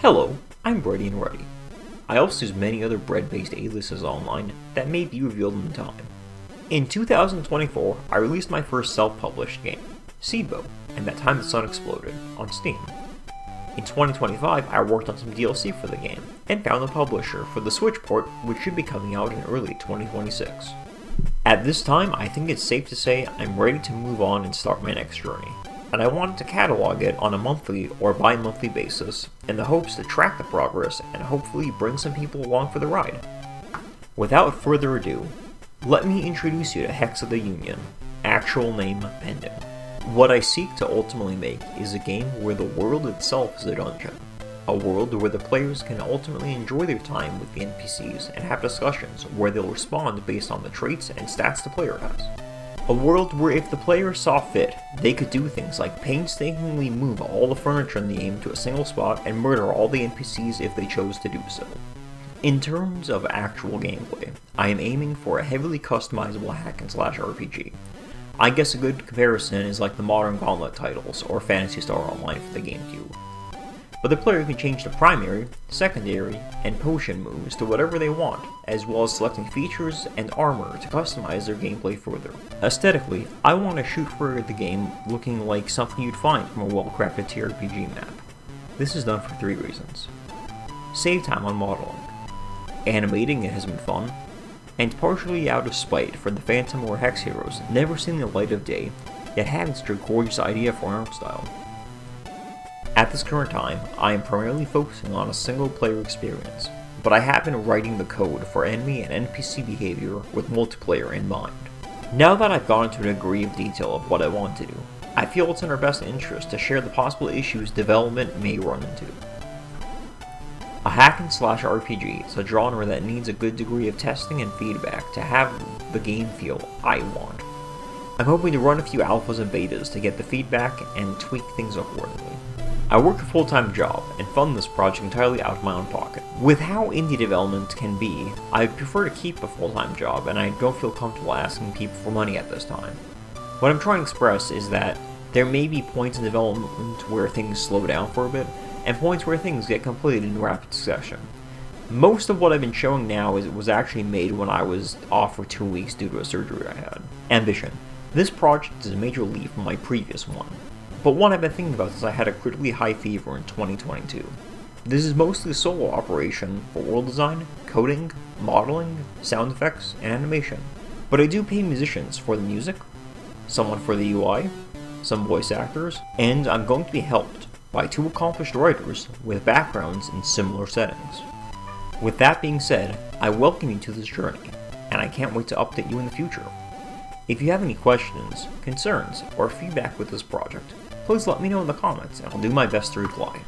Hello, I'm Brady and Ready. I also use many other bread-based aliases online that may be revealed in time. In 2024, I released my first self-published game, Seedbow, and That Time the Sun Exploded, on Steam. In 2025, I worked on some DLC for the game, and found a publisher for the Switch port, which should be coming out in early 2026. At this time, I think it's safe to say I'm ready to move on and start my next journey, and I wanted to catalog it on a monthly or bi-monthly basis in the hopes to track the progress and hopefully bring some people along for the ride. Without further ado, let me introduce you to Hex of the Union, actual name pending. What I seek to ultimately make is a game where the world itself is a dungeon, a world where the players can ultimately enjoy their time with the NPCs and have discussions where they'll respond based on the traits and stats the player has. A world where if the player saw fit, they could do things like painstakingly move all the furniture in the game to a single spot and murder all the NPCs if they chose to do so. In terms of actual gameplay, I am aiming for a heavily customizable hack-and-slash RPG. I guess a good comparison is like the modern Gauntlet titles or Phantasy Star Online for the GameCube. But the player can change the primary, secondary, and potion moves to whatever they want, as well as selecting features and armor to customize their gameplay further. Aesthetically, I want to shoot for the game looking like something you'd find from a well-crafted TRPG map. This is done for 3 reasons. Save time on modeling, animating it has been fun, and partially out of spite for the Phantom or Hex heroes never seen the light of day, yet having such a gorgeous idea for an art style. At this current time, I am primarily focusing on a single player experience, but I have been writing the code for enemy and NPC behavior with multiplayer in mind. Now that I've gone into a degree of detail of what I want to do, I feel it's in our best interest to share the possible issues development may run into. A hack-and-slash RPG is a genre that needs a good degree of testing and feedback to have the game feel I want. I'm hoping to run a few alphas and betas to get the feedback and tweak things accordingly. I work a full-time job and fund this project entirely out of my own pocket. With how indie development can be, I prefer to keep a full-time job and I don't feel comfortable asking people for money at this time. What I'm trying to express is that there may be points in development where things slow down for a bit, and points where things get completed in rapid succession. Most of what I've been showing now was actually made when I was off for 2 weeks due to a surgery I had. Ambition. This project is a major leap from my previous one, but one I've been thinking about since I had a critically high fever in 2022. This is mostly a solo operation for world design, coding, modeling, sound effects, and animation. But I do pay musicians for the music, someone for the UI, some voice actors, and I'm going to be helped by 2 accomplished writers with backgrounds in similar settings. With that being said, I welcome you to this journey, and I can't wait to update you in the future. If you have any questions, concerns, or feedback with this project, please let me know in the comments and I'll do my best to reply.